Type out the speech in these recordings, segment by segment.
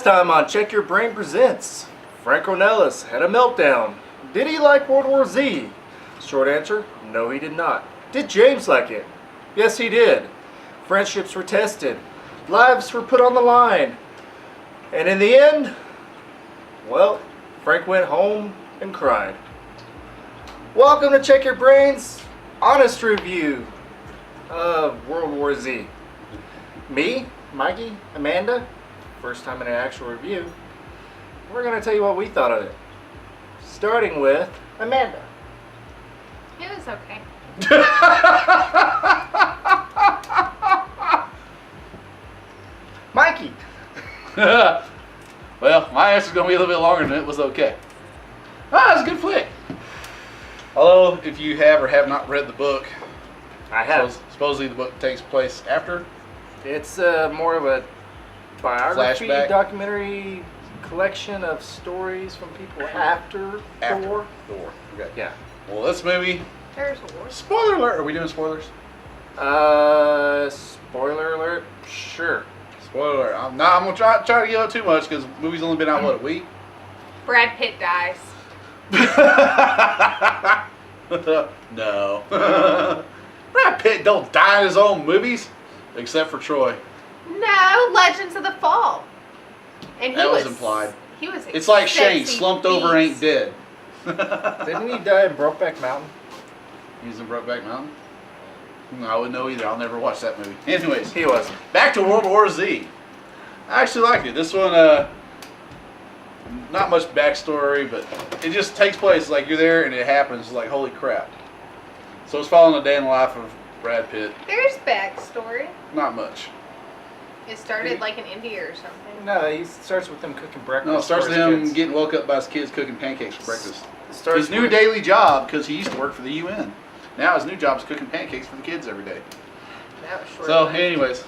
Last time on Check Your Brain Presents, Frank Ornelas had a meltdown. Did he like World War Z? Short answer, no he did not. Did James like it? Yes he did. Friendships were tested. Lives were put on the line. And in the end, well, Frank went home and cried. Welcome to Check Your Brain's honest review of World War Z. Me, Mikey, Amanda, first time in an actual review, we're going to tell you what we thought of it. Starting with Amanda. It was okay. Mikey. Well, my answer's going to be a little bit longer than it was okay. It's a good flick. Although, if you have or have not read the book, I have. Supposedly the book takes place after. It's more of a biography, Flashback. documentary collection of stories from people after Gore. Gore. Okay. Yeah. Well, this movie. There's a war. Spoiler alert. Are we doing spoilers? Spoiler alert. Sure. Spoiler alert. I'm gonna try to give up too much because the movie's only been out what, a week. Brad Pitt dies. No. Brad Pitt don't die in his own movies, except for Troy. No, Legends of the Fall. And That was implied. He was. It's like Shane, sexy slumped over, ain't beast. dead. Didn't he die in Brokeback Mountain? He's in Brokeback Mountain? I wouldn't know either. I'll never watch that movie. Anyways, He wasn't. back to World War Z. I actually liked it. This one, not much backstory, but it just takes place like you're there and it happens. Like, holy crap. So it's following the day in the life of Brad Pitt. There's backstory. Not much. It started like in India or something. No, he starts with them cooking breakfast. No, it starts for with his him kids. getting woke up by his kids cooking pancakes for breakfast. It starts His new with- daily job, because he used to work for the UN. Now his new job is cooking pancakes for the kids every day. That was short. So, lived. anyways.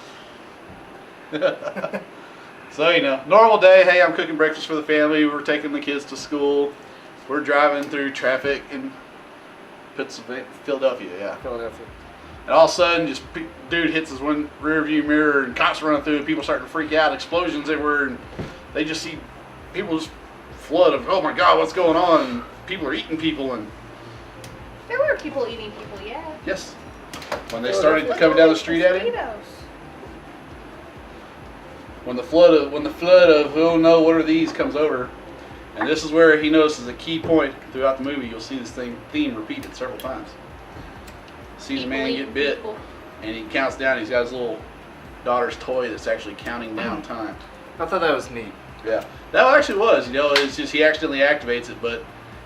So, normal day. Hey, I'm cooking breakfast for the family. We're taking the kids to school. We're driving through traffic in Philadelphia, yeah. Philadelphia. And all of a sudden, just dude hits his one rear view mirror, and cops running through, and people starting to freak out. Explosions everywhere, and they just see people just flood of, oh my God, what's going on? And people are eating people, and There were people eating people, yeah. yes, when they started coming down the street at him. Mosquitoes. When the flood of oh no, what are these comes over, and this is where he notices a key point throughout the movie. You'll see this theme repeated several times. Sees a People man eating get bit, people. and he counts down. He's got his little daughter's toy that's actually counting down time. I thought that was neat. Yeah, that actually was. It's just he accidentally activates it, but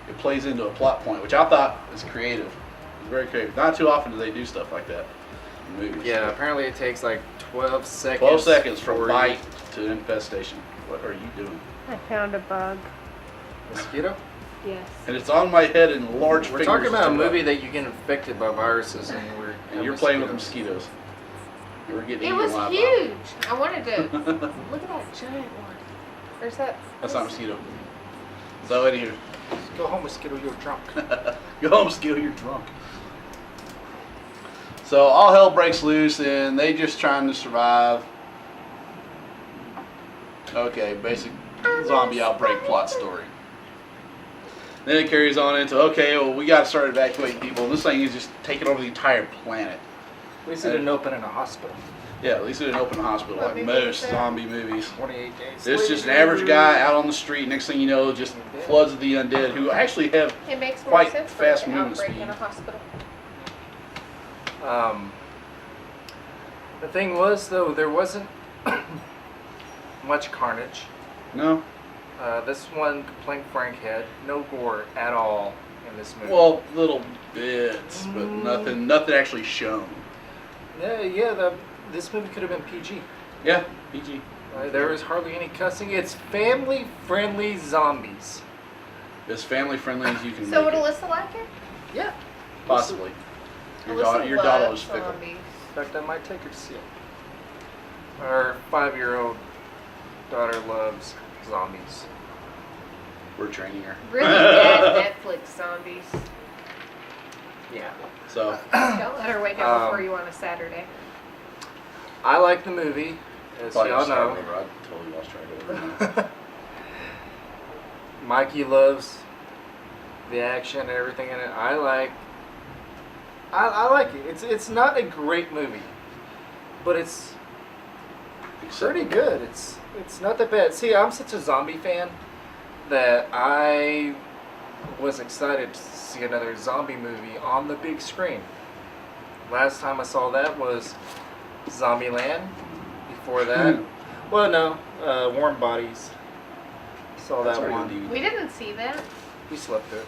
it plays into a plot point, which I thought was creative. It's very creative. Not too often do they do stuff like that in movies. Yeah, apparently it takes like 12 seconds. 12 seconds from before bite to infestation. What are you doing? I found a bug. Mosquito? Yes. And it's on my head in large We're fingers. talking about a movie that you get infected by viruses and you're playing with mosquitoes. And we're getting It eaten was alive huge. I wanted to look at that giant one. There's that. That's not mosquito. So anywho, Go home, mosquito, you're drunk. go home, mosquito, you're drunk. So all hell breaks loose, and they just trying to survive. Okay, basic zombie outbreak plot story. Then it carries on into, okay, well, we got to start evacuating people, and this thing is just taking over the entire planet. At least it didn't open in a hospital. Yeah, at least it didn't open a hospital What like movie is most that? zombie movies. 28 days. It's just an average guy out on the street. Next thing you know, just floods of the undead who actually have. It makes more Quite sense for fast an movement outbreak speed. in a hospital. The thing was, though, there wasn't much carnage. No. This one complaint Frank had, no gore at all in this movie. Well, little bits, but nothing actually shown. This movie could have been PG. Yeah, PG. There was hardly any cussing. It's family-friendly zombies. As family friendly as you can So would make it. Alyssa like it? Yeah. Possibly. Your Alyssa daughter loves was fickle. zombies. In fact, I might take her to see it. Our 5-year-old daughter loves zombies. We're training her. Really bad Netflix zombies. Yeah. So Don't let her wake up Um, before you on a Saturday. I like the movie. As Thought y'all you started know, over. I totally lost track of it. Mikey loves the action and everything in it. I like it. It's not a great movie, but it's pretty good. It's not that bad. See, I'm such a zombie fan that I was excited to see another zombie movie on the big screen. Last time I saw that was Zombieland. Before that, well, no, Warm Bodies. Saw That's that already one. on We didn't see that. We slept it.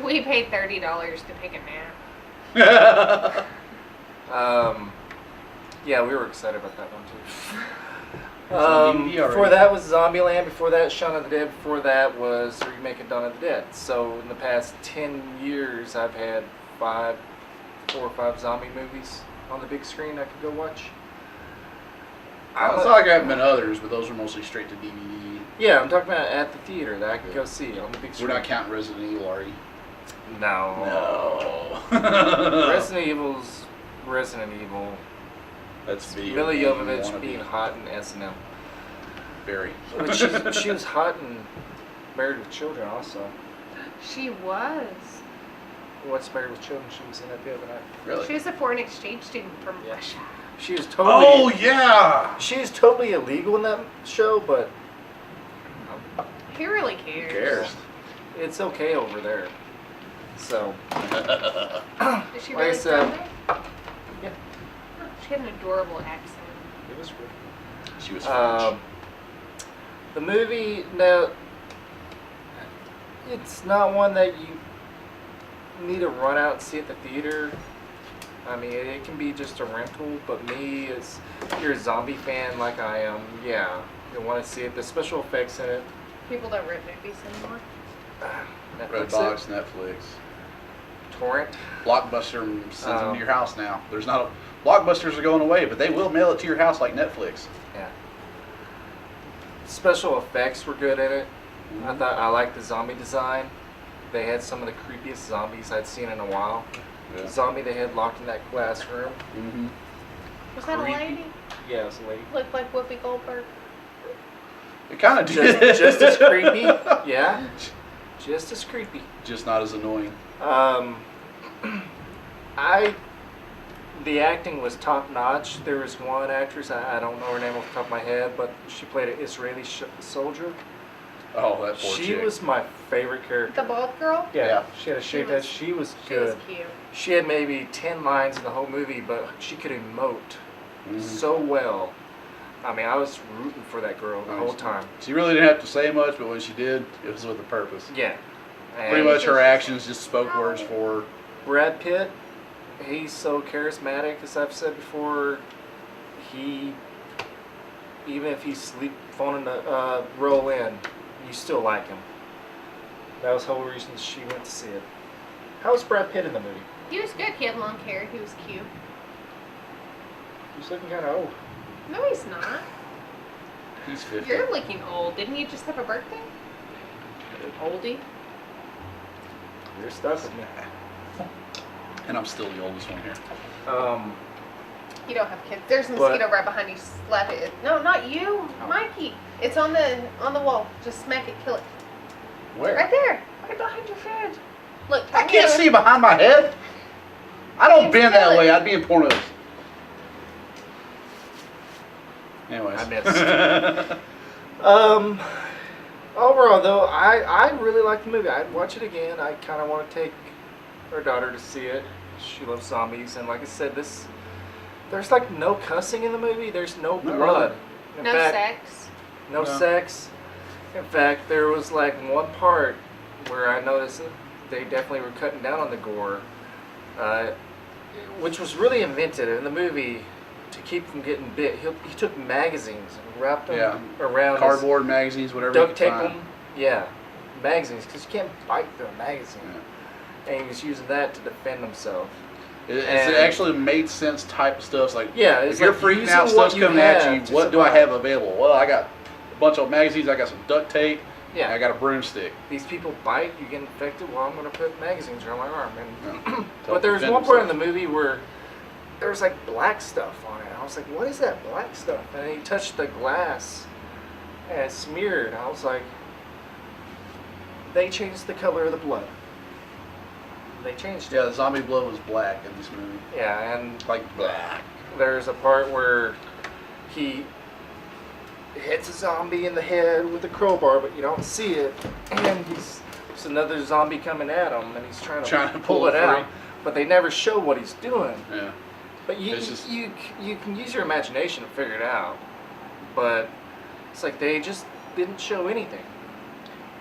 We paid $30 to take a nap. Yeah, we were excited about that one too. It's on DVD already. Before that was Zombieland. Before that, Shaun of the Dead. Before that was the remake of Dawn of the Dead. So in the past 10 years, I've had 4 or 5 zombie movies on the big screen I could go watch. It's not like there haven't been others, but those are mostly straight to DVD. Yeah, I'm talking about at the theater that I could go see on the big screen. We're not counting Resident Evil, are you? No. No. Resident Evil. That's video Mila game Jovovich wannabe. being hot in S&M. Very. But she was hot and Married with Children also. She was. What's Married with Children? She was in that the other night. Really? She was a foreign exchange student from Yeah. Russia. She was totally. Oh yeah. She was totally illegal in that show, but He really cares. Who cares? it's okay over there. So. Is she Like I really said- from there? Yeah. Oh, she had an adorable accent. It was good. She was French. The movie, no, it's not one that you need to run out and see at the theater. I mean, it can be just a rental, but me, if you're a zombie fan like I am, yeah, you want to see it. The special effects in it. People don't rent movies anymore. Netflix Redbox, it, Netflix, torrent. Blockbuster sends them to your house now. There's not a Blockbusters are going away, but they will mail it to your house like Netflix. Yeah. Special effects were good in it. I liked the zombie design. They had some of the creepiest zombies I'd seen in a while. Yeah. The zombie they had locked in that glass room. Mm-hmm. Was that a Creepy. lady? Yeah, it was a lady. Looked like Whoopi Goldberg. It kind of did. Just as creepy. Yeah. Just as creepy. Just not as annoying. The acting was top notch. There was one actress, I don't know her name off the top of my head, but she played an Israeli soldier. Oh, that poor She chick. was my favorite character. The bald girl? Yeah, she had a shaved head. was- She was She good. was cute. She had maybe 10 lines in the whole movie, but she could emote Mhm. so well. I mean, I was rooting for that girl the whole time. She really didn't have to say much, but when she did, it was with a purpose. Yeah. Pretty And much her actions just spoke words for her. Brad Pitt, he's so charismatic, as I've said before. Even if he's phoning the role in, you still like him. That was the whole reason she went to see it. How was Brad Pitt in the movie? He was good. He had long hair. He was cute. He's looking kind of old. No, he's not. He's 50. You're looking old. Didn't you just have a birthday? Oldie. You're stuck with me. And I'm still the oldest one here. You don't have kids. There's a What? mosquito right behind you. Slap it. No, not you, Mikey. It's on the wall. Just smack it. Kill it. Where? Right there. Right behind your head. Look. I turn can't the other- see behind my head. I don't You bend feel that it. way. I'd be in pornos. Anyways. I missed. Overall, though, I really like the movie. I'd watch it again. I kind of want to take our daughter to see it. She loves zombies, and like I said, there's like no cussing in the movie. There's no Not blood. In No fact, sex. No No. sex. In fact, there was like one part where I noticed that they definitely were cutting down on the gore, which was really invented in the movie to keep from getting bit. He took magazines and wrapped them around Cardboard magazines, whatever. his, you duct could tape find. them. Yeah, magazines, because you can't bite through a magazine. Yeah. And he was using that to defend himself. It's And- actually made sense type of stuff. It's like, Yeah, it's if you're like freaking using out, what stuff's you coming at have you, to what do I survive. have available? Well, I got a bunch of magazines, I got some duct tape, Yeah. and I got a broomstick. These people bite, you get infected. Well, I'm going to put magazines around my arm. And Yeah. but there was Defend one part in himself. the movie where there was like black stuff on it. I was like, what is that black stuff? And he touched the glass and it smeared. I was like, they changed the color of the blood. They changed it. Yeah, the zombie blood was black in this movie. Yeah, and Like black. there's a part where he hits a zombie in the head with a crowbar, but you don't see it. And there's another zombie coming at him, and he's trying to pull it out. free. But they never show what he's doing. Yeah. But you It's just- you can use your imagination to figure it out. But it's like they just didn't show anything.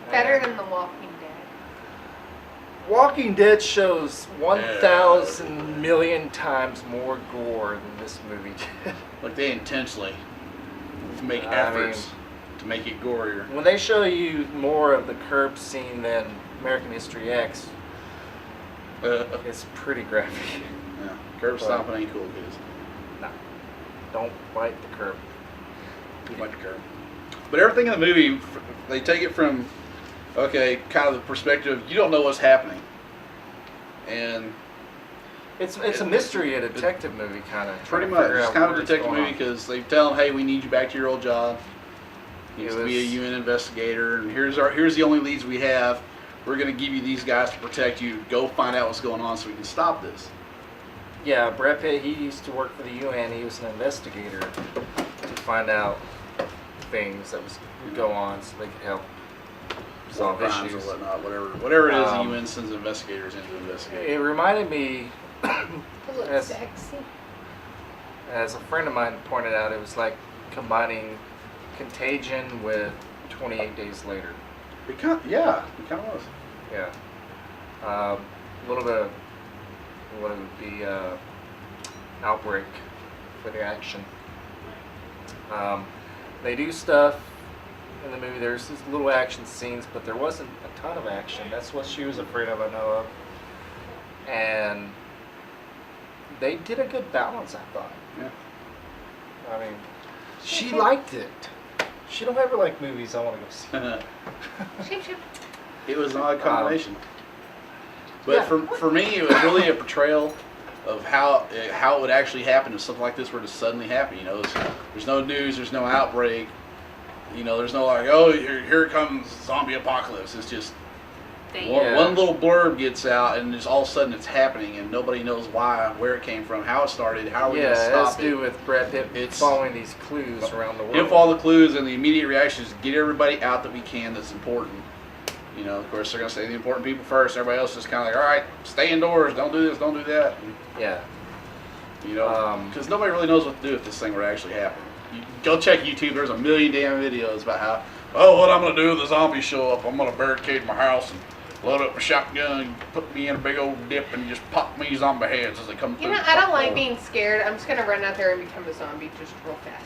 Better And than The Walking Dead. Walking Dead shows 1,000 million times more gore than this movie did. Like they intentionally make I efforts to make it gorier. When they show you more of the curb scene than American History X, it's pretty graphic. Yeah. Curb stomping ain't cool, kids. No, don't bite the curb. Too much curb. But everything in the movie, they take it from, okay, kind of the perspective, you don't know what's happening. And It's a mystery, a detective movie kind of. pretty much, it's kind of a detective movie because they tell them, hey, we need you back to your old job. You used to be a UN investigator, and here's the only leads we have. We're going to give you these guys to protect you. Go find out what's going on so we can stop this. Yeah, Brad Pitt, he used to work for the UN. He was an investigator to find out things that would go on so they could help solve Crimes issues. or whatnot, whatever it is, the Um, UN sends investigators in to investigate. It reminded me, It looks Yes. sexy. as a friend of mine pointed out, it was like combining Contagion with 28 Days Later. It kind of was. Yeah. A little bit of what it would be Outbreak for the action. They do stuff in the movie. There's these little action scenes, but there wasn't a ton of action. That's what she was afraid of, I know of. And they did a good balance, I thought. Yeah. I mean, she liked it. She don't ever like movies I want to go see. Sheep, sheep. It was an odd combination. But yeah. for me, it was really a portrayal of how it would actually happen if something like this were to suddenly happen. You know, there's no news, there's no outbreak. You know, there's no like, oh, here comes zombie apocalypse. It's just one little blurb gets out, and just all of a sudden it's happening, and nobody knows why, where it came from, how it started, how are we going to Yeah, it stop has to do with Brad Pitt following these clues around the world. Give all the clues, and the immediate reaction is get everybody out that we can that's important. You know, of course, they're going to say the important people first. Everybody else is kind of like, all right, stay indoors, don't do this, don't do that. And, Yeah. you know, because nobody really knows what to do if this thing were to actually happen. You go check YouTube. There's a million damn videos about how, oh, what I'm going to do if the zombies show up. I'm going to barricade my house and load up my shotgun, put me in a big old dip, and just pop me zombie heads as they come through. You know, I don't like being scared. I'm just gonna run out there and become a zombie just real fast.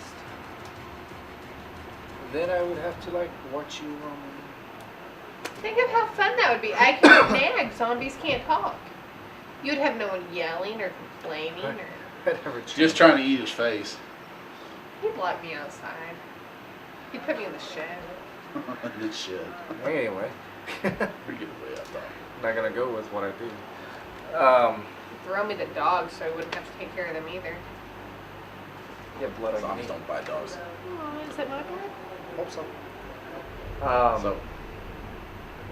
Then I would have to like watch you. Think of how fun that would be. I could nag. Zombies can't talk. You'd have no one yelling or complaining, or Just trying to eat his face. he'd lock me outside. He'd put me in the shed. It should. Anyway, Pretty good way, I thought. I'm not gonna go with what I do. Throw me the dogs so I wouldn't have to take care of them either. Yeah, blood on your Zombies knee. don't bite dogs. Oh, is that my bad? Hope so. So, are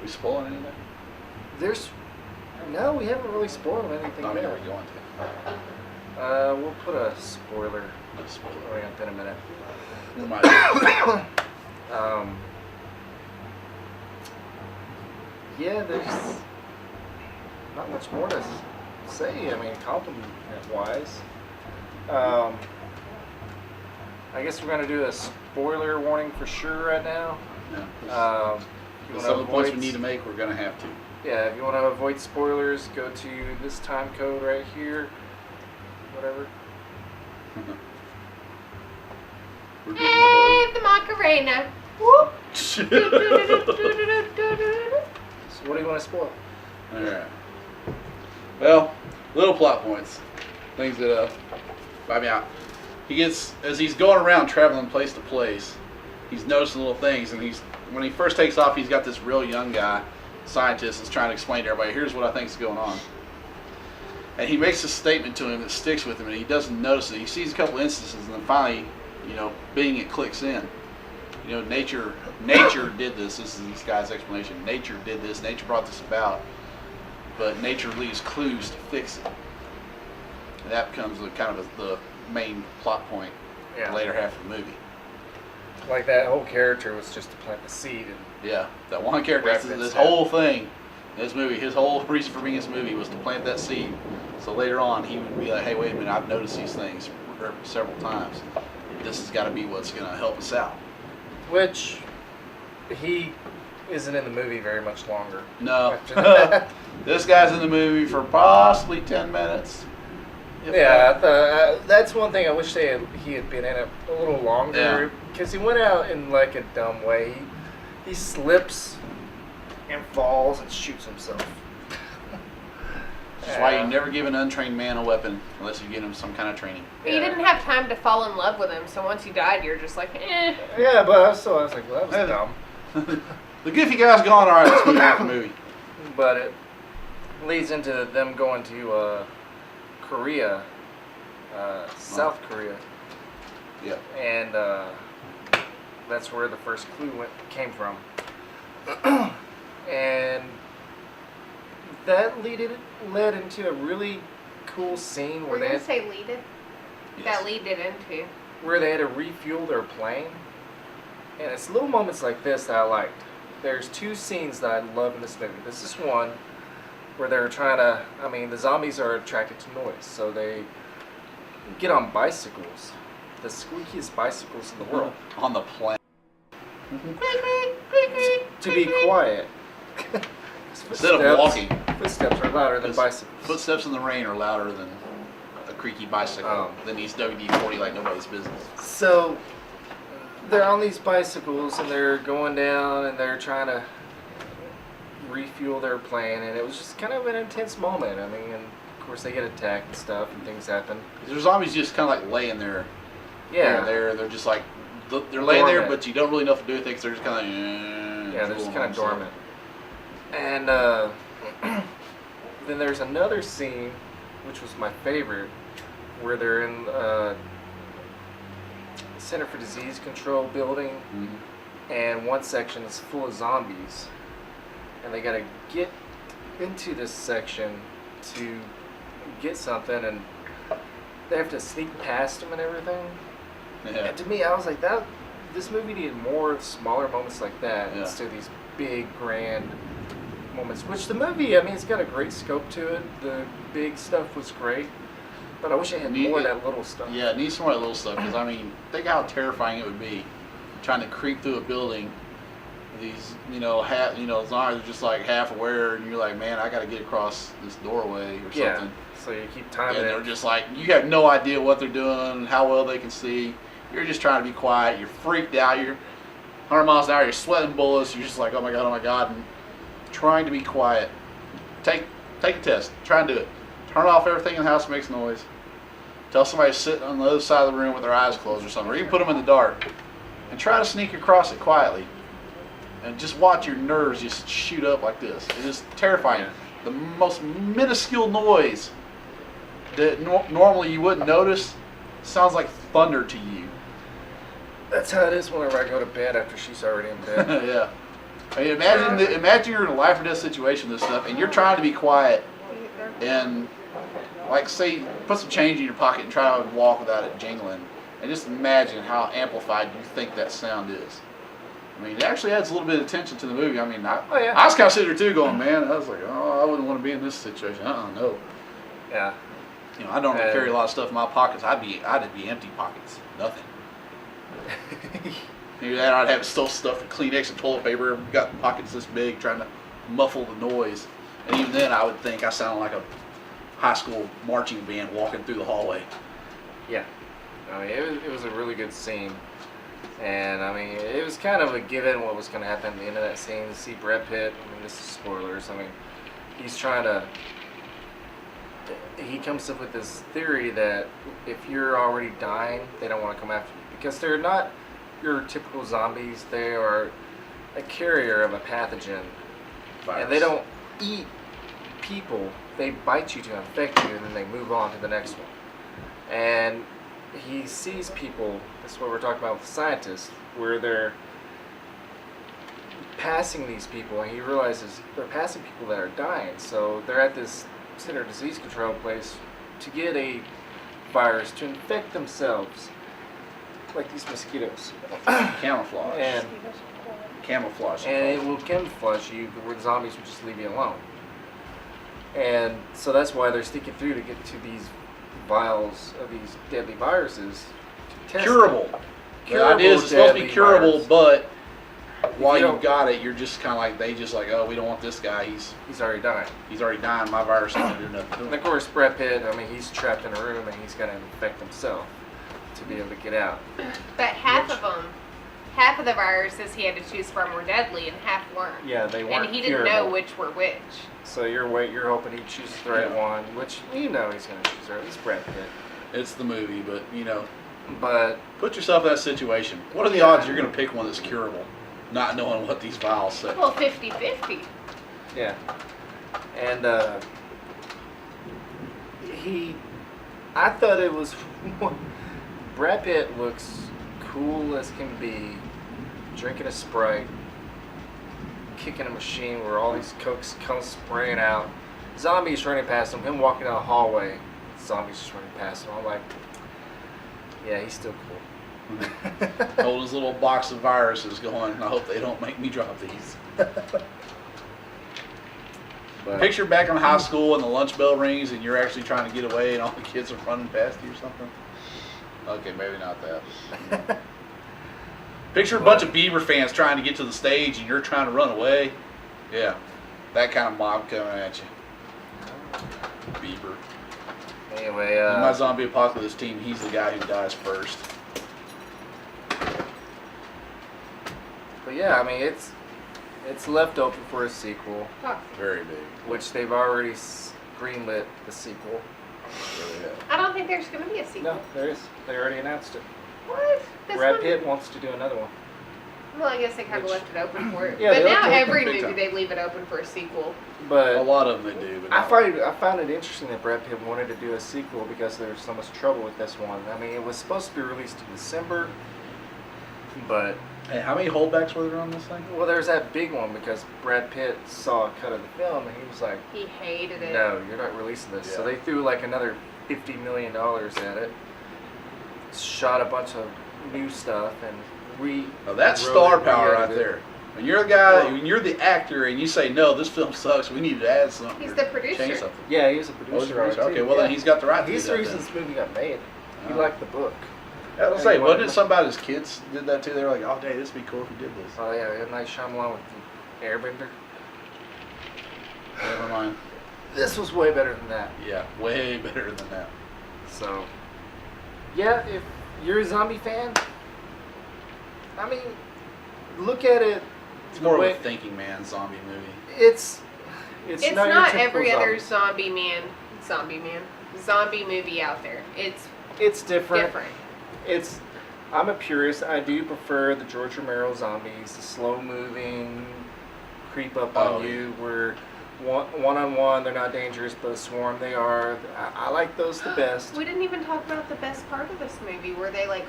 we spoiling anything? No, we haven't really spoiled anything I mean, there. are we going to? We'll put a spoiler Spoiler. up in a minute. We might. Yeah, there's not much more to say. I mean, compliment-wise. I guess we're gonna do a spoiler warning for sure right now. Yeah. If you Some of wanna the points we avoid- need to make, we're going to have to. Yeah, if you want to avoid spoilers, go to this time code right here. Whatever. We're getting Hey, the Macarena. Whoop. So what do you want to spoil? Alright. Well, little plot points. Things that buy me out. He gets, as he's going around traveling place to place, he's noticing little things, and when he first takes off, he's got this real young guy, scientist, that's trying to explain to everybody, here's what I think is going on. And he makes a statement to him that sticks with him, and he doesn't notice it. He sees a couple instances, and then finally, being it clicks in. Nature did this. This is this guy's explanation. Nature did this. Nature brought this about, but nature leaves clues to fix it. And that becomes the main plot point in the later half of the movie. Like that whole character was just to plant the seed. And Yeah, that one character. This whole thing, this movie, his whole reason for being in this movie was to plant that seed. So later on, he would be like, "Hey, wait a minute! I've noticed these things several times. This has got to be what's going to help us out." Which he isn't in the movie very much longer. No, this guy's in the movie for possibly 10 minutes. That's one thing I wish he had been in it a little longer, because he went out in like a dumb way. He slips and falls and shoots himself. That's why you never give an untrained man a weapon unless you get him some kind of training. You didn't have time to fall in love with him, so once he died, you're just like, eh. Yeah, but I was like, well, that was dumb. The goofy guy's gone. All right, let's move on from the movie. But it leads into them going to Korea, South Korea. Yeah. And that's where the first clue came from. And that led into a really cool scene where We're they going had, to say lead it? Yes. That lead it into. where they had to refuel their plane. And it's little moments like this that I liked. There's two scenes that I love in this movie. This is one where they're trying to, the zombies are attracted to noise, so they get on bicycles, the squeakiest bicycles in the world, On the planet. to be quiet. Instead of walking. Footsteps are louder than bicycles. Footsteps in the rain are louder than a creaky bicycle than these WD-40 like nobody's business. So they're on these bicycles and they're going down and they're trying to refuel their plane, and it was just kind of an intense moment. And of course they get attacked and stuff and things happen. There's zombies just kind of like laying there. Yeah. They're just like, they're laying there, Dormant. but you don't really know if to do anything, 'cause they're just kind of Yeah, they're just kind of dormant. And then there's another scene, which was my favorite, where they're in Center for Disease Control building, and one section is full of zombies, and they gotta get into this section to get something, and they have to sneak past them and everything. Yeah. And to me, I was like, this movie needed more smaller moments like that instead of these big, grand moments. Which the movie, it's got a great scope to it. The big stuff was great, but I wish it had more of that little stuff. Yeah, it needs some more of that little stuff, because think how terrifying it would be trying to creep through a building. These, zombies are just like half aware, and you're like, man, I got to get across this doorway or something. Yeah. So you keep timing And it. they're just like, you have no idea what they're doing, how well they can see. You're just trying to be quiet. You're freaked out. You're 100 miles an hour. You're sweating bullets. You're just like, oh my god, and trying to be quiet. Take a test. Try and do it. Turn off everything in the house that makes noise. Tell somebody to sit on the other side of the room with their eyes closed or something, or even put them in the dark, and try to sneak across it quietly. And just watch your nerves just shoot up like this. It is terrifying. The most minuscule noise that normally you wouldn't notice sounds like thunder to you. That's how it is whenever I go to bed after she's already in bed. Yeah. Imagine you're in a life or death situation with this stuff, and you're trying to be quiet, and like say put some change in your pocket and try to walk without it jingling, and just imagine how amplified you think that sound is. It actually adds a little bit of tension to the movie. I was kind of sitting there too, going, man, I was like, oh, I wouldn't want to be in this situation. No. Yeah. I don't carry a lot of stuff in my pockets. I'd be empty pockets. Nothing. Maybe that I'd have still stuff with Kleenex and toilet paper. Got pockets this big, trying to muffle the noise. And even then, I would think I sound like a high school marching band walking through the hallway. Yeah. It was a really good scene. And it was kind of a given what was going to happen at the end of that scene. See Brad Pitt. This is spoilers. He's trying to. He comes up with this theory that if you're already dying, they don't want to come after you because they're not your typical zombies. They are a carrier of a pathogen, Virus. and they don't eat people, they bite you to infect you, and then they move on to the next one. And he sees people, that's what we're talking about with the scientists, where they're passing these people, and he realizes they're passing people that are dying. So they're at this Center of Disease Control place to get a virus to infect themselves, like these mosquitoes. Camouflage. And Camouflage. it will camouflage you, where zombies will just leave you alone. And so that's why they're sticking through to get to these vials of these deadly viruses to test Curable. them. The idea is it's supposed to be deadly curable, virus. but while you you don't- got it, you're just kind of like, they just like, oh, we don't want this guy. He's already dying. He's already dying. My virus is going to do nothing to And him. of course, Brad Pitt, I mean, he's trapped in a room and he's got to infect himself to be able to get out. But half of the viruses he had to choose from were deadly, and half weren't. Yeah, they weren't And he didn't curable. know which were which. So you're hoping he chooses the right Yeah. one, which you know he's going to choose the right. He's Brad Pitt. It's the movie, but, But put yourself in that situation. What are the odds you're going to pick one that's curable, not knowing what these vials say? Well, 50-50. yeah, and I thought it was. Brad Pitt looks cool as can be, drinking a Sprite, kicking a machine where all these cokes come spraying out. Zombies running past him walking down the hallway. Zombies just running past him. I'm like, yeah, he's still cool. Hold his little box of viruses going. I hope they don't make me drop these. But, Picture back in high school and the lunch bell rings and you're actually trying to get away and all the kids are running past you or something. Okay, maybe not that. Picture a bunch of Bieber fans trying to get to the stage and you're trying to run away. Yeah, that kind of mob coming at you. Bieber. anyway, In my zombie apocalypse team, he's the guy who dies first. but yeah, I mean it's left open for a sequel, Very big. which they've already greenlit the sequel. Really have. I don't think there's going to be a sequel. No, there is. They already announced it. What? This Brad one? Pitt wants to do another one. Well, I guess they kind of Which- left it open for it. Yeah, but they left now it open every big movie time. they leave it open for a sequel. But A lot of them they do. But I not- found it interesting that Brad Pitt wanted to do a sequel because there was so much trouble with this one. I mean, it was supposed to be released in December, but Hey, how many holdbacks were there on this thing? well, there's that big one because Brad Pitt saw a cut of the film and he was like, He hated it. "No, you're not releasing this." So Yeah. they threw like another $50 million at it, shot a bunch of new stuff, and Now that's wrote star it, power right re-edited it. there. When you're the guy, Well- when you're the actor, and you say, "No, this film sucks. We need to add something." He's or the producer. Change something. Yeah, he was a Oh, he's producer. the producer. on it, Okay, too. well Yeah. then he's got the right to He's do the that. reason Then. this movie got made. He Oh. liked the book. I was Yeah, say, he wasn't wanted- it something about his kids did that too? They were like, "Oh, Dad, this would be cool if you did this." Oh yeah, M. Night Shyamalan with the Airbender. Never mind. This was way better than that. Yeah, way better than that. So, yeah, if you're a zombie fan, I mean, look at it. It's the more way- of a thinking man zombie movie. It's It's your not typical every other zombie. zombie movie out there. It's It's different. different. I'm a purist. I do prefer the George Romero zombies, the slow moving, creep up on Oh, you, where one on one they're not dangerous, but a swarm they are. I like those the best. We didn't even talk about the best part of this movie, where they like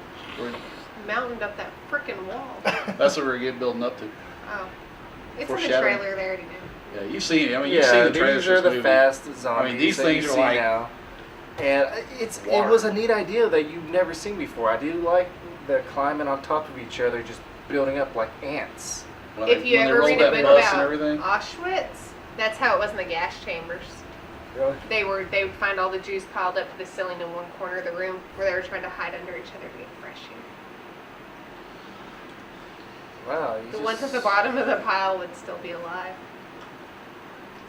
mounted up that frickin' wall. That's what we're getting building up to. Oh, it's in the Foreshadowing. trailer. They already knew. Yeah, you've seen it. I mean, you've seen Yeah, the trailers these for are this the movie. fast zombies. these that things you are see like now. And it water. was a neat idea that you've never seen before. I do like the climbing on top of each other, just building up like ants. When If you when ever rolled read a that book bus and about everything. Auschwitz, that's how it was in the gas chambers. Really? They would find all the Jews piled up to the ceiling in one corner of the room where they were trying to hide under each other to get fresh air. Wow. You The just, ones at the bottom of the pile would still be alive.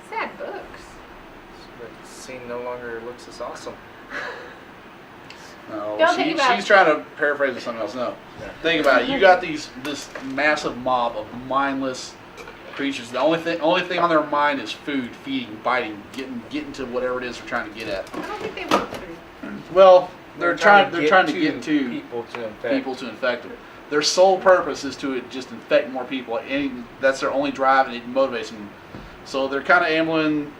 Sad books. The scene no longer looks as awesome. No, Don't think about she's it. trying to paraphrase it something else. No, Yeah. think about it. You got this massive mob of mindless creatures. The only thing on their mind is food, feeding, biting, getting to whatever it is they're trying to get at. I don't think they want food. Well, they're trying to get to people to infect. people to infect them. Their sole purpose is to just infect more people. That's their only drive, and it motivates them. So they're kind of ambling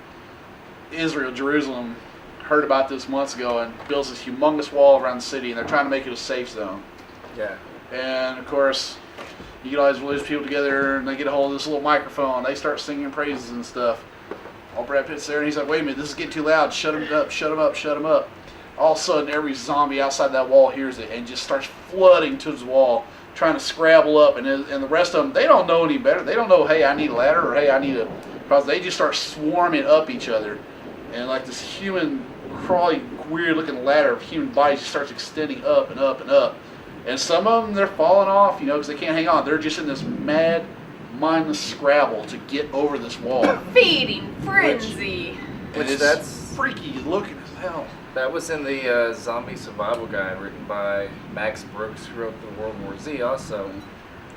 Israel, Jerusalem, heard about this months ago and builds this humongous wall around the city, and they're trying to make it a safe zone. Yeah. And of course, you get all these religious people together, and they get a hold of this little microphone. They start singing praises and stuff. All Brad Pitt's there, and he's like, "Wait a minute, this is getting too loud. Shut him up! Shut him up! Shut him up!" All of a sudden, every zombie outside that wall hears it and just starts flooding to his wall, trying to scrabble up. And the rest of them, they don't know any better. They don't know, hey, I need a ladder, or hey, I need a. Because they just start swarming up each other, and like this human, crawly, weird-looking ladder of human bodies just starts extending up and up and up. And some of them, they're falling off, because they can't hang on. They're just in this mad, mindless scrabble to get over this wall. Feeding frenzy. Which that's freaky looking as hell. That was in the Zombie Survival Guide written by Max Brooks, who wrote the World War Z also.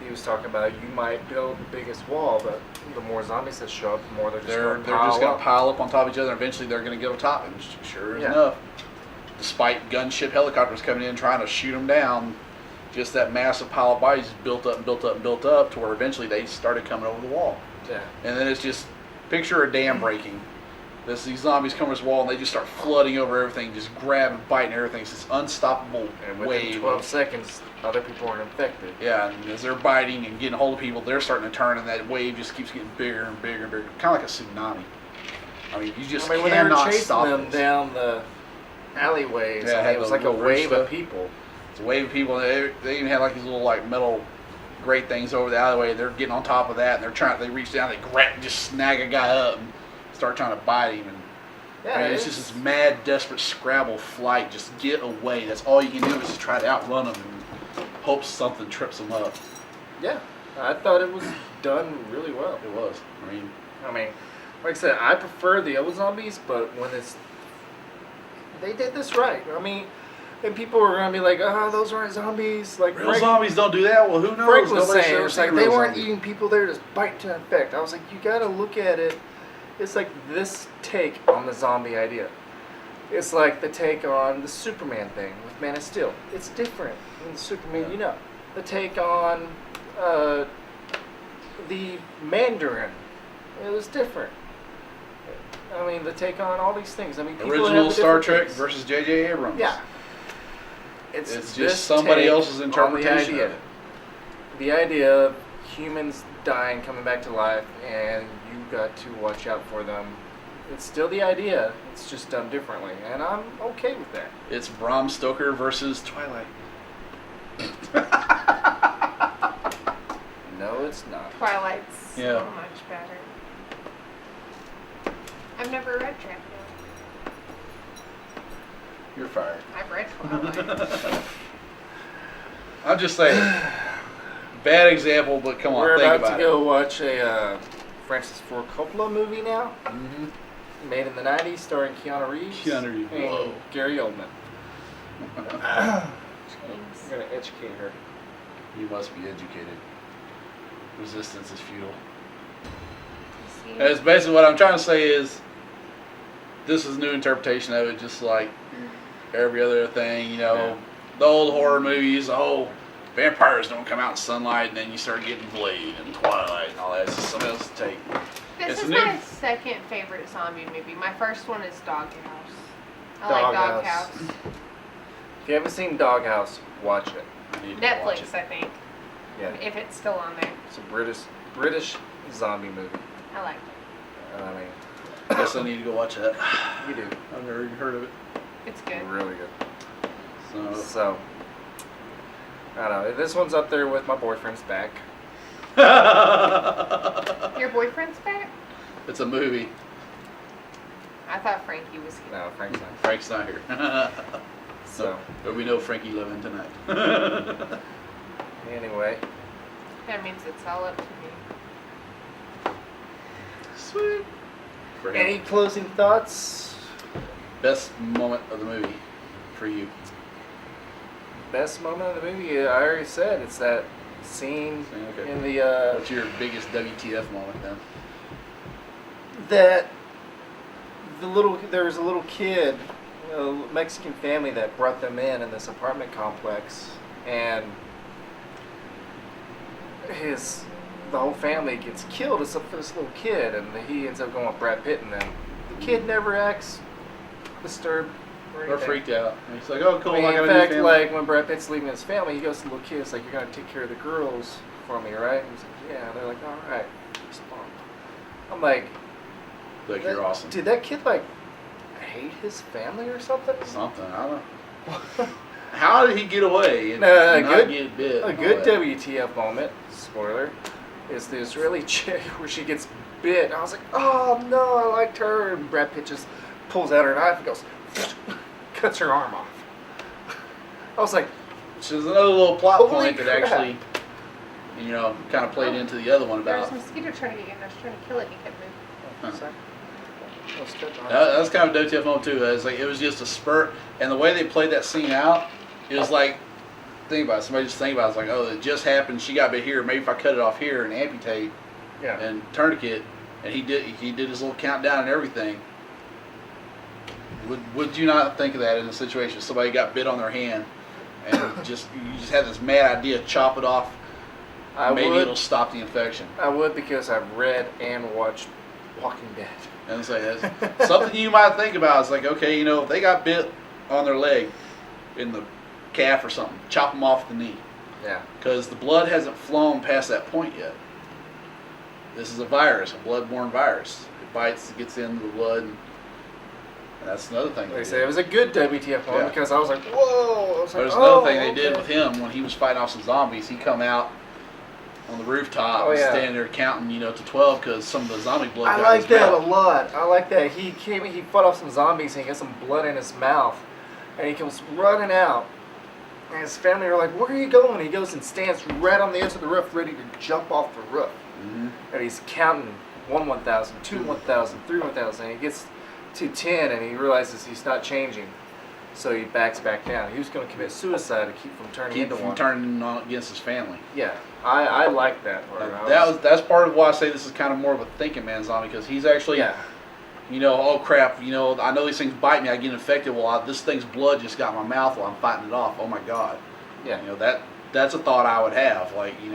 He was talking about you might build the biggest wall, but the more zombies that show up, the more they're just going to pile up on top of each other, and eventually they're going to get on top. And sure enough, despite gunship helicopters coming in trying to shoot them down, just that massive pile of bodies built up and built up and built up to where eventually they started coming over the wall. Yeah. And then it's just, picture a dam breaking. These zombies come over this wall and they just start flooding over everything, just grabbing, biting everything. It's this unstoppable And within wave. 12 seconds, other people are infected. Yeah, and as they're biting and getting a hold of people, they're starting to turn, and that wave just keeps getting bigger and bigger and bigger. Kind of like a tsunami. I mean, you just when they were cannot chasing stop them this. down the alleyways, Yeah, it was like a wave of people. It's a wave of people. They even had like these little like metal grate things over the alleyway. They're getting on top of that, and they reach down, they grab, just snag a guy up and start trying to bite him. And Yeah, I mean, it's just this mad, desperate scrabble flight. Just get away. That's all you can do is just try to outrun them and hope something trips them up. Yeah, I thought it was done really well. It was. I mean, Like I said, I prefer the old zombies, but they did this right. I mean, and people were gonna be like, "Oh, those aren't zombies." Like real zombies don't do that. Well, who knows? Frank was Nobody's saying, ever it's seen like a they real weren't zombie. eating people; they were just biting to infect. I was like, you gotta look at it. It's like this take on the zombie idea. It's like the take on the Superman thing with Man of Steel. It's different than Superman, The take on the Mandarin. It was different. I mean, the take on all these things. I mean, people Original have Star different Trek things. versus J.J. Abrams. Yeah. It's this just somebody take else's on interpretation the of idea. it. The idea of humans dying, coming back to life, and you got to watch out for them. It's still the idea. It's just done differently, and I'm okay with that. It's Bram Stoker versus Twilight. No, it's not. Twilight's Yeah. so much better. I've never read Dracula. You're fired. I've read Twilight. I'm just saying. Bad example, but come on, We're think about about to go watch a Francis Ford Coppola movie now, it. Mm-hmm. made in the 90s, starring Keanu Reeves Keanu Reeves. and Whoa. Gary Oldman. I'm going to educate her. You must be educated. Resistance is futile. See? That's basically what I'm trying to say is this is a new interpretation of it, just like every other thing, Yeah. The old horror movies, vampires don't come out in sunlight, and then you start getting Blade and Twilight and all that. It's just something else to take. This It's is new. my second favorite zombie movie. My first one is Doghouse. I like Doghouse. Doghouse. If you haven't seen Doghouse, watch it. I need to watch Netflix, it. I think. Yeah, If it's still on there. it's a British zombie movie. I like it. I mean, I guess I need to go watch that. you do. I've never even heard of it. It's good. Really good. So, So, I don't know. This one's up there with My Boyfriend's Back. Your boyfriend's back? it's a movie. I thought Frankie was here. No, Frank's not. Frank's not here. So, But we know Frankie living tonight. anyway, That means it's all up to me. Sweet. For him. any closing thoughts? Best moment of the movie for you? Best moment of the movie? I already said it's that scene Okay. in the What's your biggest WTF moment then? that there was a little kid, a Mexican family that brought them in this apartment complex, and the whole family gets killed except for this little kid, and he ends up going with Brad Pitt and them. The kid never acts disturbed or They're anything. freaked out. And he's like, oh, cool. I mean, I got in a new fact, family. like when Brad Pitt's leaving his family, he goes to the little kids like, "You're gonna take care of the girls for me, right?" And he's like, "Yeah." And they're like, "All right." I'm like, Like, you're awesome. Did that kid like hate his family or something? Something. I don't know. How did he get away and No, not get bit? A and good all that? WTF moment, spoiler, is the Israeli chick where she gets bit. I was like, oh no, I liked her. And Brad Pitt just pulls out her knife and goes, cuts her arm off. I was like, Which is another little plot Holy point that crap. actually, kind of played into the other one There was about. a mosquito trying to get in. I was trying to kill it and it kept moving. sorry. That's kind of a WTF moment too. It was just a spurt, and the way they played that scene out, it was like, think about it. Somebody just think about it. It's like, oh, it just happened. She got bit here. Maybe if I cut it off here and amputate Yeah. and tourniquet, and he did his little countdown and everything. Would you not think of that in a situation? Somebody got bit on their hand, and you just had this mad idea, chop it off. Maybe it'll stop the infection. I would because I've read and watched Walking Dead. And it's like that's something you might think about. It's like, okay, if they got bit on their leg, in the calf or something, chop them off the knee, Yeah. because the blood hasn't flown past that point yet. This is a virus, a blood-borne virus. It bites, it gets into the blood, and that's another thing. Like I They said, it did. was a good WTF moment Yeah. because I was like, whoa. I was like, There's oh, another thing they did okay. with him when he was fighting off some zombies. He come out on the rooftop and standing there counting, to 12 because some of the zombie blood. I got in like his that mouth. a lot. I like that. He fought off some zombies and he got some blood in his mouth. And he comes running out. And his family are like, where are you going? He goes and stands right on the edge of the roof ready to jump off the roof. Mhm. And he's counting 1 1,000, 2 1,000, 3 1,000. And he gets to 10 and he realizes he's not changing. So he backs back down. He was going to commit suicide to keep from turning Keep into from one. turning on against his family. Yeah. I like that part. That's part of why I say this is kind of more of a thinking man zombie, because he's actually, Yeah. oh crap, I know these things bite me, I get infected. Well, this thing's blood just got in my mouth while I'm fighting it off. Oh my god. Yeah. That's a thought I would have. Like, you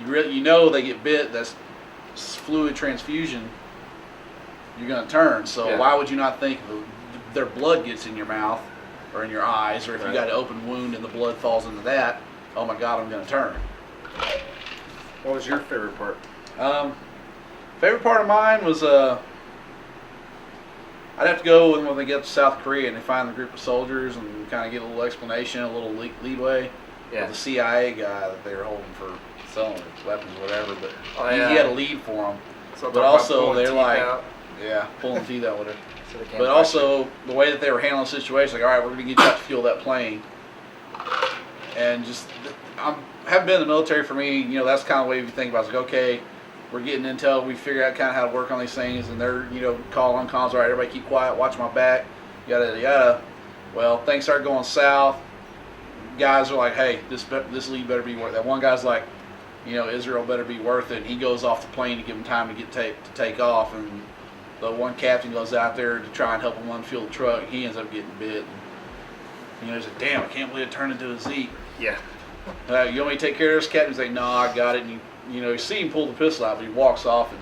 really, they get bit. That's fluid transfusion. You're gonna turn. So Yeah. why would you not think their blood gets in your mouth or in your eyes, or if you Right. got an open wound and the blood falls into that? Oh my god, I'm gonna turn. What was your favorite part? Favorite part of mine was I'd have to go when they get to South Korea and they find the group of soldiers and kind of get a little explanation, a little leadway. Yeah. With the CIA guy that they were holding for selling weapons or whatever, but Oh, he yeah. had a lead for them. So But talk about also pulling they're teeth like, out, yeah, pulling teeth out with it. so they can't But fight also the way that they were handling the situation, like, all right, we're going to get you out to fuel that plane. And just, haven't been in the military for me, that's kind of the way you think about it. It's like, okay, we're getting intel, we figure out kind of how to work on these things, and they're, call on comms, all right, everybody keep quiet, watch my back, yada, yada, yada. Well, things start going south. Guys are like, hey, this lead better be worth it. That one guy's like, Israel better be worth it. And he goes off the plane to give him time to take off. And the one captain goes out there to try and help him unfuel the truck. He ends up getting bit. And, he's like, damn, I can't believe it turned into a Zeke. Yeah. You want me to take care of this, Captain? He's like, no, I got it. And you see him pull the pistol out, but he walks off and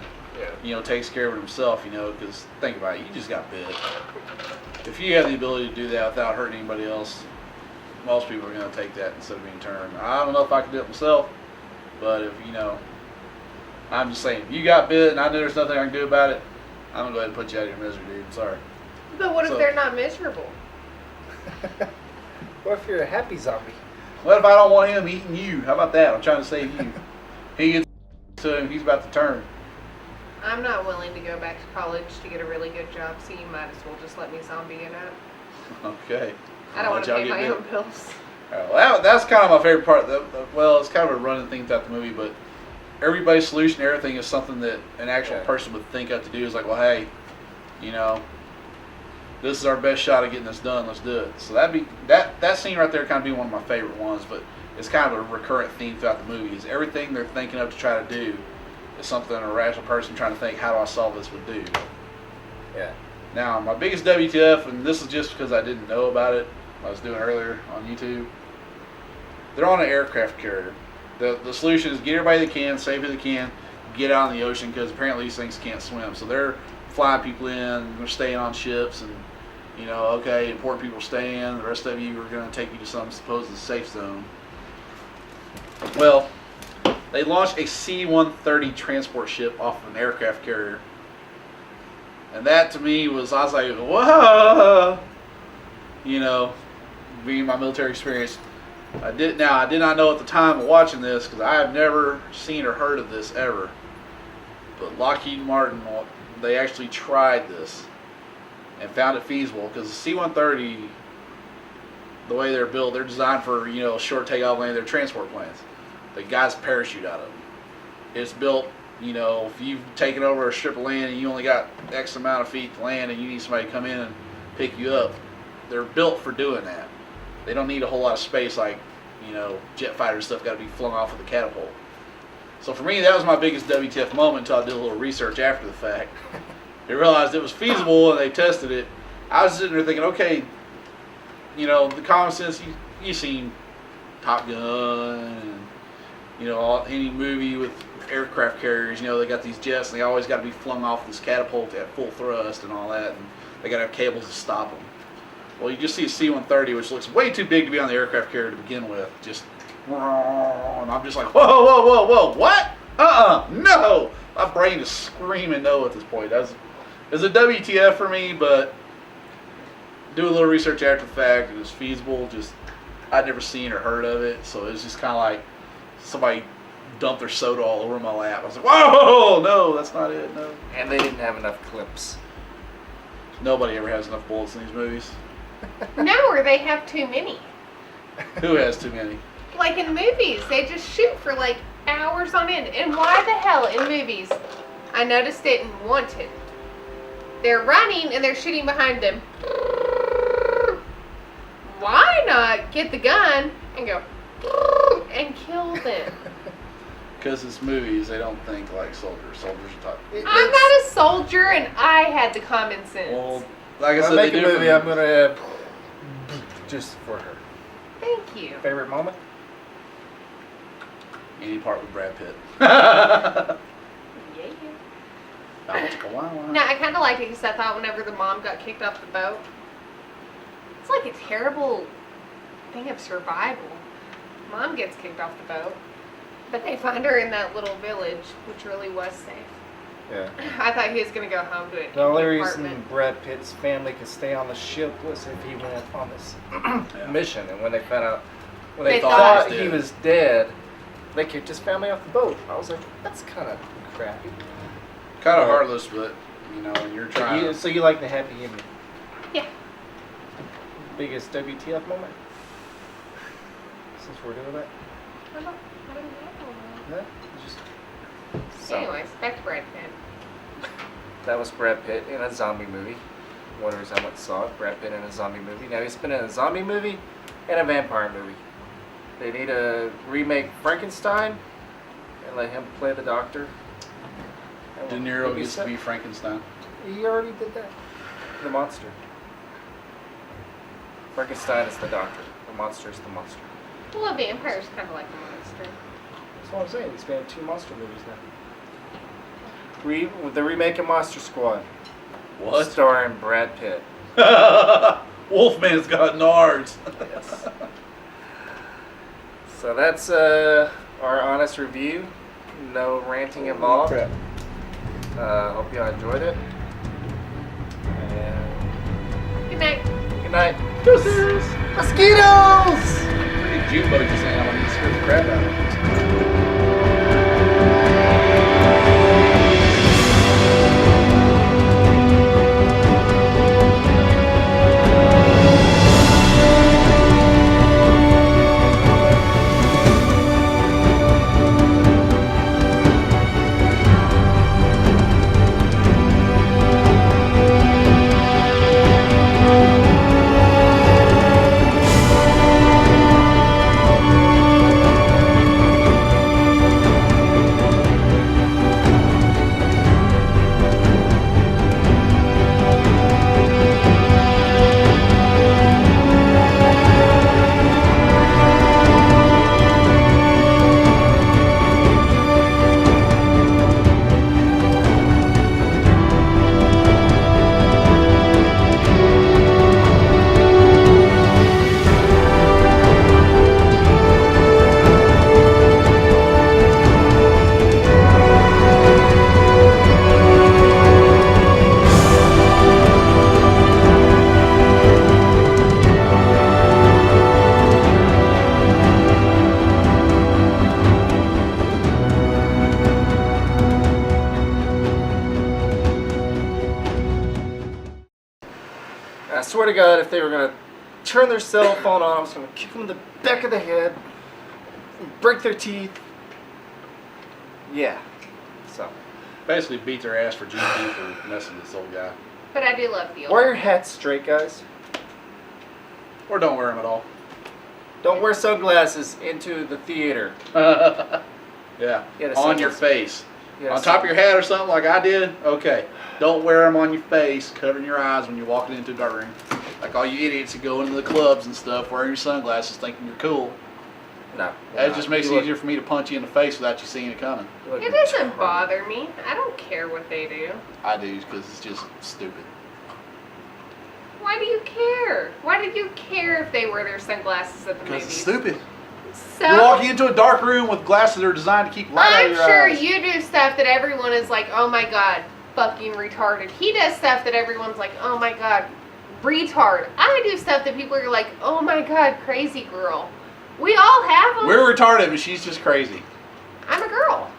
Yeah. takes care of it himself. Because think about it, you just got bit. If you have the ability to do that without hurting anybody else, most people are going to take that instead of being turned. I don't know if I could do it myself, but if I'm just saying, if you got bit and I know there's nothing I can do about it, I'm going to go ahead and put you out of your misery, dude. I'm sorry. But what if So- they're not miserable? What if you're a happy zombie? What if I don't want him eating you? How about that? I'm trying to save you. He gets to him, he's about to turn. I'm not willing to go back to college to get a really good job, so you might as well just let me zombie it up. Okay. I don't want to Let pay y'all my get own bills. All right, well, that's kind of my favorite part. Well, it's kind of a running thing throughout the movie, but everybody's solution to everything is something that an actual Yeah. person would think of to do. Is like, well, hey, this is our best shot of getting this done. Let's do it. So that scene right there kind of be one of my favorite ones, but it's kind of a recurrent theme throughout the movie. Is everything they're thinking of to try to do is something a rational person trying to think, how do I solve this would do. Yeah. Now, my biggest WTF, and this is just because I didn't know about it, I was doing earlier on YouTube. They're on an aircraft carrier. The solution is get everybody they can, save who they can, get out in the ocean, because apparently these things can't swim. So they're flying people in, they're staying on ships, and okay, important people stay in. The rest of you are going to take you to some supposed safe zone. Well, they launched a C-130 transport ship off of an aircraft carrier, and that to me I was like, whoa, being my military experience. I did not know at the time of watching this, because I have never seen or heard of this ever. But Lockheed Martin, they actually tried this and found it feasible, because the C-130, the way they're built, they're designed for short takeoff lane. They're transport planes. The guys parachute out of them. It's built, if you've taken over a strip of land and you only got X amount of feet to land, and you need somebody to come in and pick you up, they're built for doing that. They don't need a whole lot of space like, jet fighter stuff got to be flung off with a catapult. So for me, that was my biggest WTF moment until I did a little research after the fact. They realized it was feasible and they tested it. I was sitting there thinking, okay, the common sense, you've seen Top Gun and, any movie with aircraft carriers, they got these jets and they always got to be flung off this catapult at full thrust and all that, and they got to have cables to stop them. Well, you just see a C-130, which looks way too big to be on the aircraft carrier to begin with. Just, and I'm just like, whoa, what? No! My brain is screaming no at this point. It's a WTF for me, but do a little research after the fact. It was feasible. Just, I'd never seen or heard of it, so it was just kind of like somebody dumped their soda all over my lap. I was like, whoa, no, that's not it, no. And they didn't have enough clips. Nobody ever has enough bullets in these movies. No, or they have too many. Who has too many? Like in movies, they just shoot for like hours on end. And why the hell in movies? I noticed it in Wanted. They're running and they're shooting behind them. Why not get the gun and go and kill them? Because it's movies, they don't think like soldiers. Soldiers are tough. I'm not a soldier, and I had the common sense. Well, like I When said, I make they a do movie, I'm gonna have just for her. Thank you. Favorite moment? any part with Brad Pitt. Yeah. No, I kind of liked it because I thought whenever the mom got kicked off the boat, it's like a terrible thing of survival. Mom gets kicked off the boat, but they find her in that little village, which really was safe. Yeah. I thought he was going to go home to it. The only reason Brad Pitt's family could stay on the ship was if he went on this mission, and when they found out, when they thought he was dead, they kicked his family off the boat. I was like, that's kind of crappy. Kind of heartless, but you know, when you're trying. So you like the happy ending? Yeah. Biggest WTF moment? Since we're doing that? I don't know. No? Just Anyways, back to Brad Pitt. That was Brad Pitt in a zombie movie. One reason I went and saw it, Brad Pitt in a zombie movie. Now he's been in a zombie movie and a vampire movie. They need to remake Frankenstein and let him play the doctor. De Niro gets to be Frankenstein. He already did that. The monster. Frankenstein is the doctor. The monster is the monster. Well, a vampire's kind of like a monster. That's what I'm saying. He's been in 2 monster movies now. The remake of Monster Squad. What? Starring Brad Pitt. Wolfman's got nards. Yes. So that's our honest review. No ranting involved. Hope y'all enjoyed it. And Good night. good night. Deuces. Mosquitoes! Jukebox just saying I'm gonna scare the crap out of it. I swear to God, if they were gonna turn their cell phone on, I was gonna kick them in the back of the head, break their teeth. Yeah. So. Basically beat their ass for GP for messing with this old guy. But I do love the old. Wear your hats straight, guys. Or don't wear them at all. Don't wear sunglasses into the theater. Yeah, Yeah, on your face. Yeah, On top of your head or something like I did, okay. Don't wear them on your face, covering your eyes when you're walking into a dark room. Like all you idiots that go into the clubs and stuff wearing your sunglasses thinking you're cool. No. That just makes it easier for me to punch you in the face without you seeing it coming. It doesn't bother me. I don't care what they do. I do, because it's just stupid. Why do you care? Why did you care if they wear their sunglasses at the Because movies? it's stupid. So, You're walking into a dark room with glasses that are designed to keep light out I'm of your sure eyes. you do stuff that everyone is like, oh my god, fucking retarded. He does stuff that everyone's like, oh my god, retard. I do stuff that people are like, oh my god, crazy girl. We all have them. We're retarded, but she's just crazy. I'm a girl.